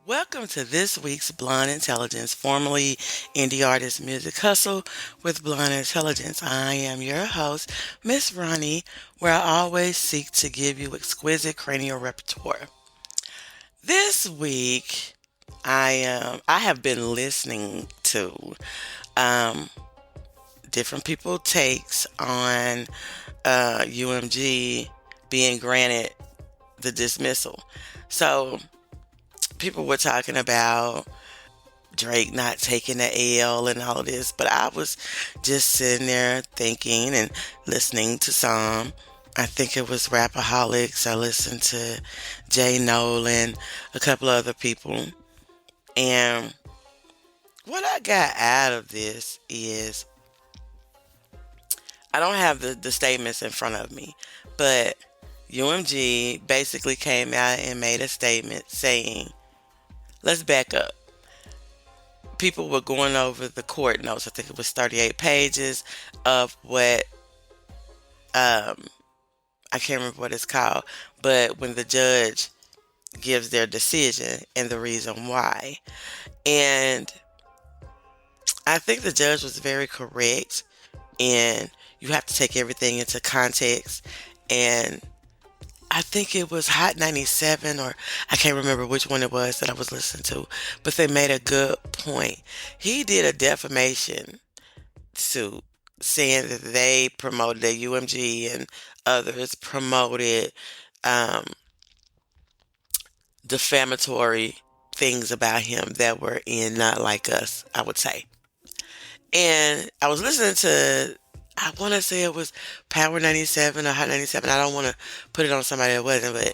Welcome to this week's Blonde Intelligence, formerly Indie Artist Music Hustle with Blonde Intelligence. I am your host, Miss Roni, where I always seek to give you exquisite cranial repertoire. This week, I have been listening to um, different people takes on UMG being granted the dismissal. So people were talking about Drake not taking the L and all of this, but I was just sitting there thinking and listening to some. I think it was Rapaholics. I listened to Jay Nolan, a couple other people. And what I got out of this is I don't have the statements in front of me, but UMG basically came out and made a statement saying, let's back up. People were going over the court notes. I think it was 38 pages of what, I can't remember what it's called, but when the judge gives their decision and the reason why. And I think the judge was very correct, and you have to take everything into context. And I think it was Hot 97, or I can't remember which one it was that I was listening to, but they made a good point. He did a defamation suit saying that they promoted, that UMG and others promoted um, defamatory things about him that were in Not Like Us, I would say. And I was listening to, I want to say it was Power 97 or Hot 97. I don't want to put it on somebody that wasn't, but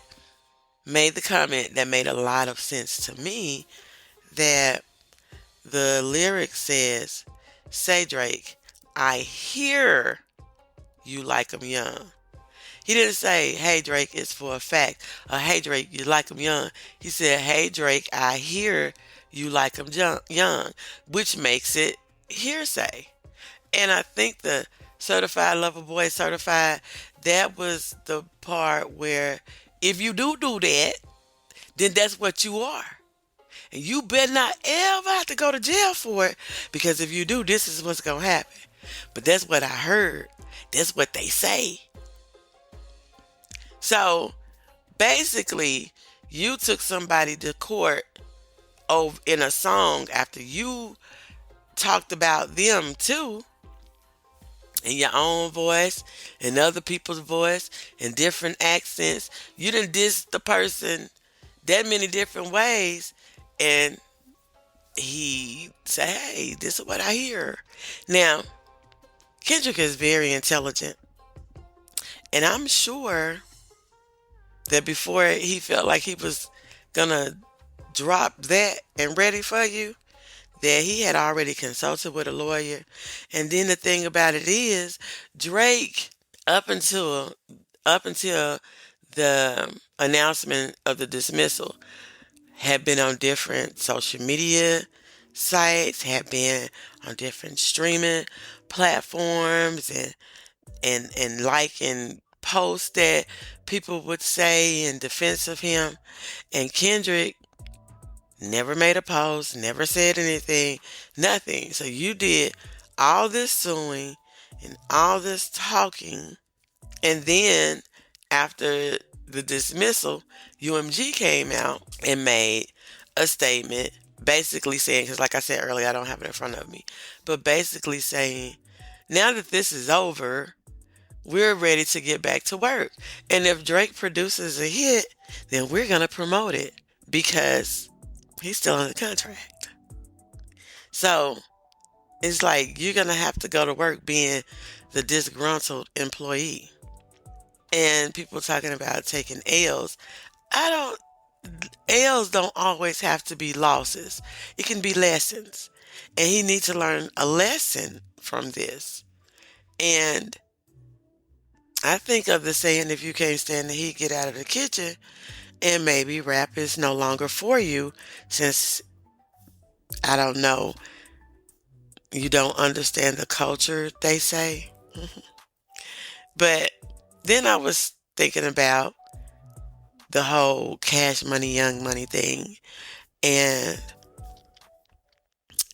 made the comment that made a lot of sense to me, that the lyric says, say Drake, I hear you like 'em young. He didn't say, hey Drake, it's for a fact, or hey Drake, you like 'em young. He said, hey Drake, I hear you like 'em young, which makes it hearsay. And I think the certified lover boy certified, that was the part where if you do that, then that's what you are. And you better not ever have to go to jail for it, because if you do, this is what's going to happen. But that's what I heard. That's what they say. So basically, you took somebody to court over in a song after you talked about them too, in your own voice and other people's voice in different accents. You done diss the person that many different ways, and he said, hey, this is what I hear. Now, Kendrick is very intelligent, and I'm sure that before he felt like he was gonna drop that and ready for you, that he had already consulted with a lawyer. And then the thing about it is, Drake, up until the announcement of the dismissal, had been on different social media sites, had been on different streaming platforms, and liking posts that people would say in defense of him. And Kendrick never made a post, never said anything, nothing. So you did all this suing and all this talking, and then after the dismissal, UMG came out and made a statement basically saying, because like I said earlier, I don't have it in front of me, but basically saying, now that this is over, we're ready to get back to work. And if Drake produces a hit, then we're going to promote it because he's still under contract. So it's like you're going to have to go to work being the disgruntled employee. And people talking about taking L's. L's don't always have to be losses. It can be lessons. And he needs to learn a lesson from this. And I think of the saying, if you can't stand the heat, get out of the kitchen. And maybe rap is no longer for you since, I don't know, you don't understand the culture, they say. But then I was thinking about the whole cash money, young money thing. And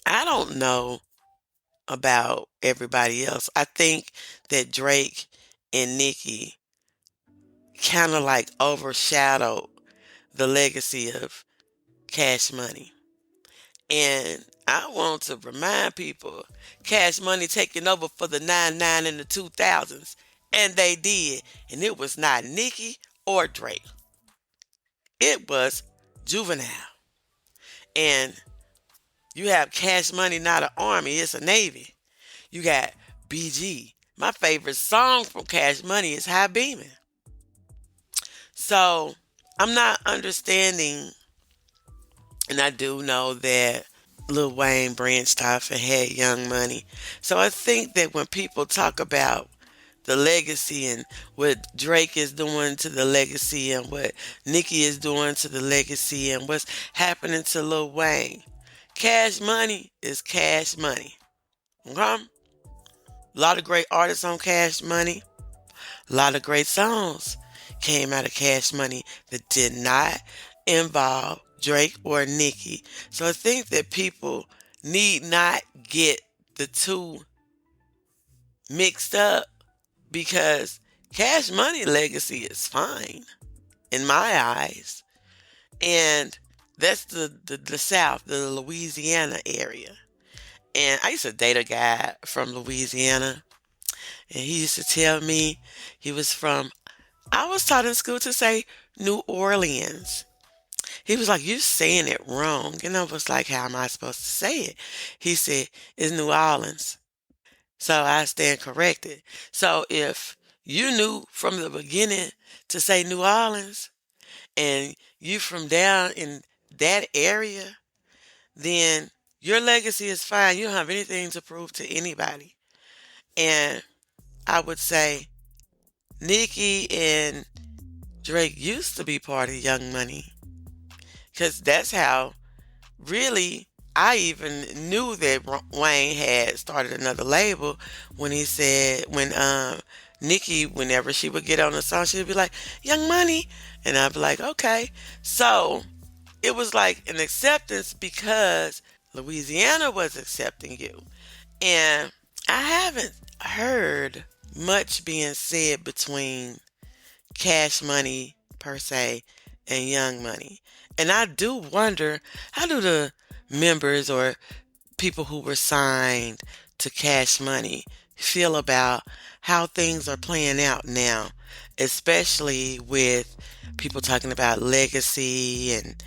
I don't know about everybody else. I think that Drake and Nicki kind of like overshadowed the legacy of cash money. And I want to remind people, cash money taking over for the 99 and the 2000s. And they did. And it was not Nicki or Drake. It was Juvenile. And you have cash money, not an army, it's a navy. You got BG. My favorite song from Cash Money is High Beamin'. So I'm not understanding, and I do know that Lil Wayne branched off and had Young Money. So I think that when people talk about the legacy and what Drake is doing to the legacy and what Nicki is doing to the legacy and what's happening to Lil Wayne, Cash Money is Cash Money. Okay? A lot of great artists on Cash Money. A lot of great songs came out of Cash Money that did not involve Drake or Nicki. So I think that people need not get the two mixed up because Cash Money legacy is fine in my eyes. And that's the South, the Louisiana area. And I used to date a guy from Louisiana, and he used to tell me he was from, I was taught in school to say New Orleans. He was like, "You saying it wrong." And I was like, "How am I supposed to say it?" He said, "It's New Orleans." So I stand corrected. So if you knew from the beginning to say New Orleans and you from down in that area, then your legacy is fine. You don't have anything to prove to anybody. And I would say Nicki and Drake used to be part of Young Money because that's how really I even knew that Wayne had started another label when he said when Nicki, whenever she would get on a song, she'd be like, "Young Money," and I'd be like, "Okay." So it was like an acceptance because Louisiana was accepting you. And I haven't heard much being said between Cash Money per se and Young Money. And I do wonder, how do the members or people who were signed to Cash Money feel about how things are playing out now, especially with people talking about legacy and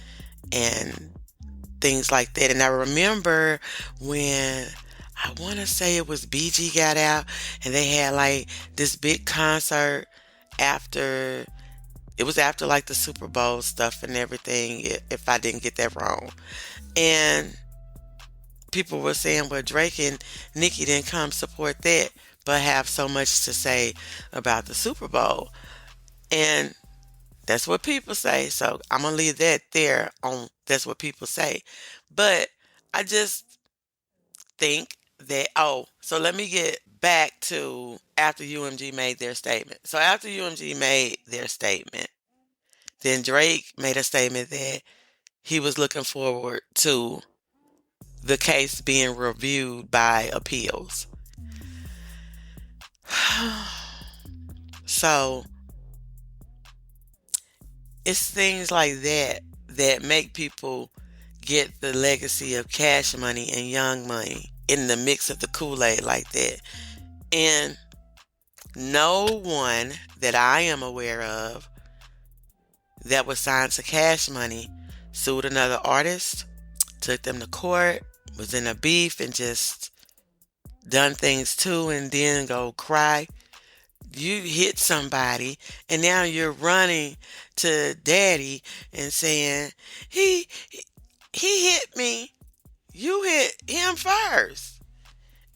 things like that. And I remember when, I want to say it was BG got out and they had like this big concert after, it was after like the Super Bowl stuff and everything, if I didn't get that wrong. And people were saying, well, Drake and Nicki didn't come support that, but have so much to say about the Super Bowl. And that's what people say. So I'm going to leave that there on that's what people say. But I just think that, oh, so let me get back to after UMG made their statement. So after UMG made their statement, then Drake made a statement that he was looking forward to the case being reviewed by appeals. So it's things like that that make people get the legacy of Cash Money and Young Money in the mix of the Kool-Aid like that. And no one that I am aware of that was signed to Cash Money sued another artist, took them to court, was in a beef, and just done things too, and then go cry. You hit somebody, and now you're running to daddy and saying, he hit me. You hit him first.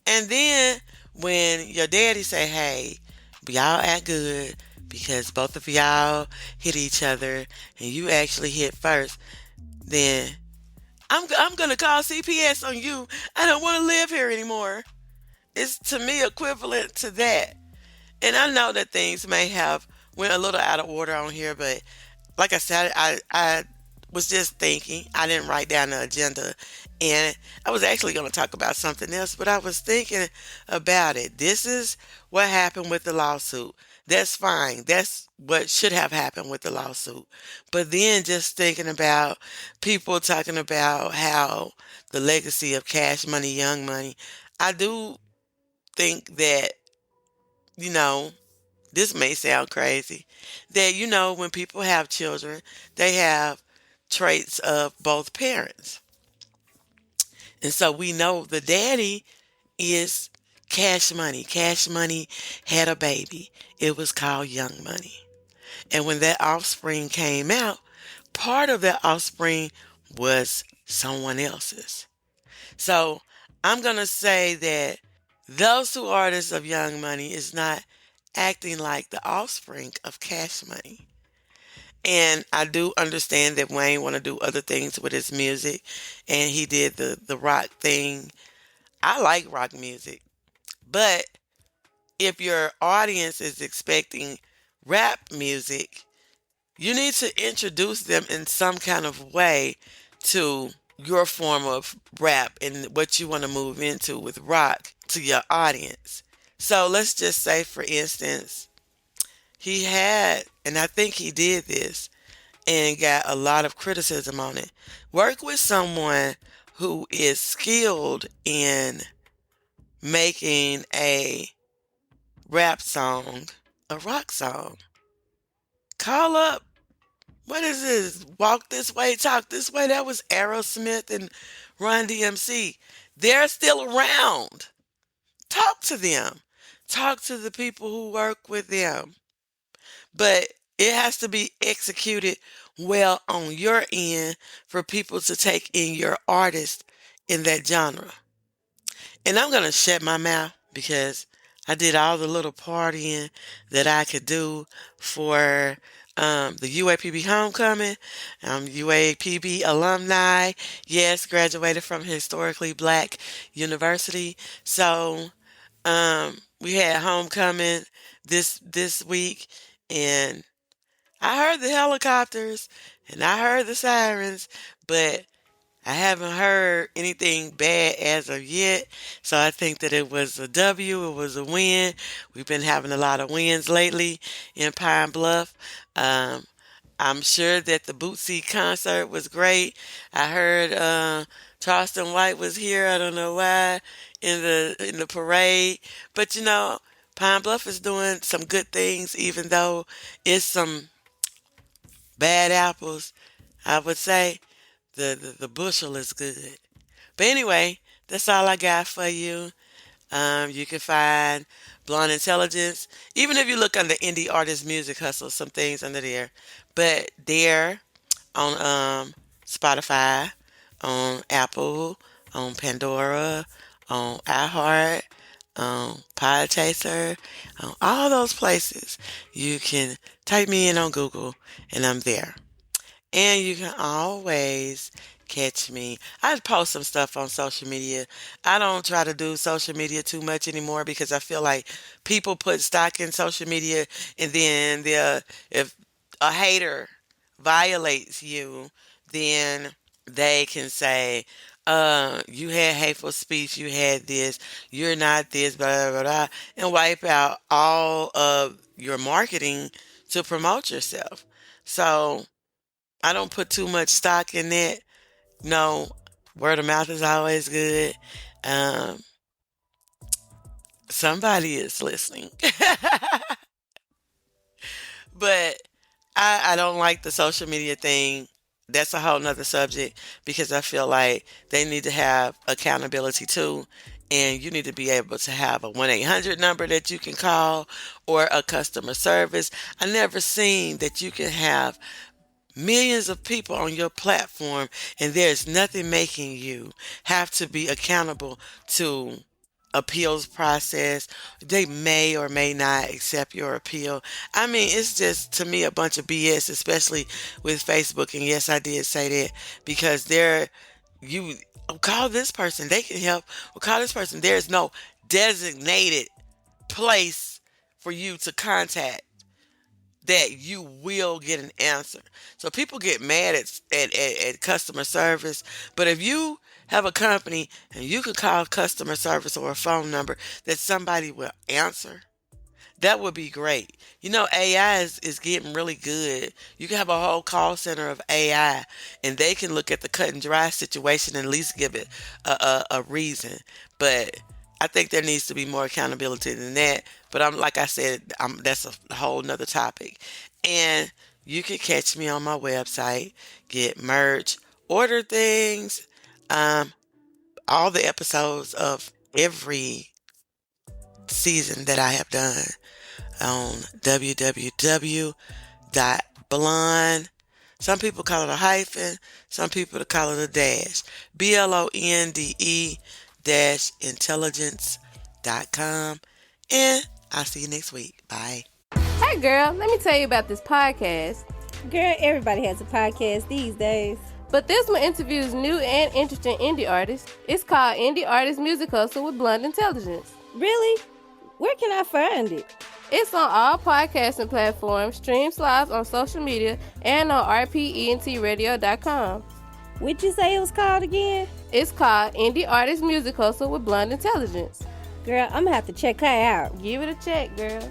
And then when your daddy say, "Hey, y'all act good because both of y'all hit each other and you actually hit first," then I'm gonna call CPS on you. I don't want to live here anymore. It's to me equivalent to that. And I know that things may have went a little out of order on here, but like I said, I was just thinking. I didn't write down the agenda, and I was actually going to talk about something else, but I was thinking about it. This is what happened with the lawsuit. That's fine. That's what should have happened with the lawsuit. But then just thinking about people talking about how the legacy of Cash Money, Young Money, I do think that, you know, this may sound crazy, that, when people have children, they have traits of both parents. And so we know the daddy is Cash Money. Cash Money had a baby. It was called Young Money. And when that offspring came out, part of that offspring was someone else's. So I'm going to say that those two artists of Young Money is not acting like the offspring of Cash Money. And I do understand that Wayne want to do other things with his music, and he did the rock thing. I like rock music, but if your audience is expecting rap music, you need to introduce them in some kind of way to your form of rap and what you want to move into with rock to your audience. So let's just say, for instance, he had, and I think he did this and got a lot of criticism on it. Work with someone who is skilled in making a rap song a rock song. Call up, what is this? Walk This Way, Talk This Way. That was Aerosmith and Run DMC. They're still around. Talk to them. Talk to the people who work with them. But it has to be executed well on your end for people to take in your artist in that genre. And I'm going to shut my mouth because I did all the little partying that I could do for the UAPB homecoming. I'm UAPB alumni. Yes, graduated from a historically black university. So we had homecoming this week, and I heard the helicopters and I heard the sirens, but I haven't heard anything bad as of yet. So I think that it was a W, it was a win. We've been having a lot of wins lately in Pine Bluff. Um, I'm sure that the Bootsy concert was great. I heard Charleston White was here. I don't know why in the parade, but Pine Bluff is doing some good things, even though it's some bad apples. I would say the bushel is good. But anyway, that's all I got for you. You can find Blonde Intelligence. Even if you look under Indie Artist Music Hustle, some things under there. But there on Spotify, on Apple, on Pandora, on iHeart, on Podchaser, on all those places. You can type me in on Google and I'm there. And you can always catch me. I post some stuff on social media. I don't try to do social media too much anymore because I feel like people put stock in social media, and then if a hater violates you, then they can say, you had hateful speech, you had this, you're not this, blah, blah, blah, and wipe out all of your marketing to promote yourself. So I don't put too much stock in that. No, word of mouth is always good. Um, Somebody is listening. But I don't like the social media thing. That's a whole nother subject because I feel like they need to have accountability too. And you need to be able to have a 1-800 number that you can call or a customer service. I never seen that you can have millions of people on your platform and there's nothing making you have to be accountable to appeals process. They may or may not accept your appeal. I mean, it's just to me a bunch of BS, especially with Facebook. And yes, I did say that because you call this person, they can help. Or call this person. There's no designated place for you to contact that you will get an answer. So people get mad at customer service. But if you have a company and you can call customer service or a phone number that somebody will answer, that would be great. You know, AI is getting really good. You can have a whole call center of AI, and they can look at the cut and dry situation and at least give it a reason. But I think there needs to be more accountability than that. But I'm like I said, that's a whole nother topic. And you can catch me on my website, get merch, order things, um, all the episodes of every season that I have done on www.blonde. Some people call it a hyphen. Some people call it a dash. BLONDE dash intelligence.com. And I'll see you next week. Bye. Hey girl, let me tell you about this podcast. Girl, everybody has a podcast these days. But this one interviews new and interesting indie artists. It's called Indie Artist Music Hustle with Blonde Intelligence. Really? Where can I find it? It's on all podcasting platforms, streams live on social media, and on rpentradio.com. What'd you say it was called again? It's called Indie Artist Music Hustle with Blonde Intelligence. Girl, I'm gonna have to check her out. Give it a check, girl.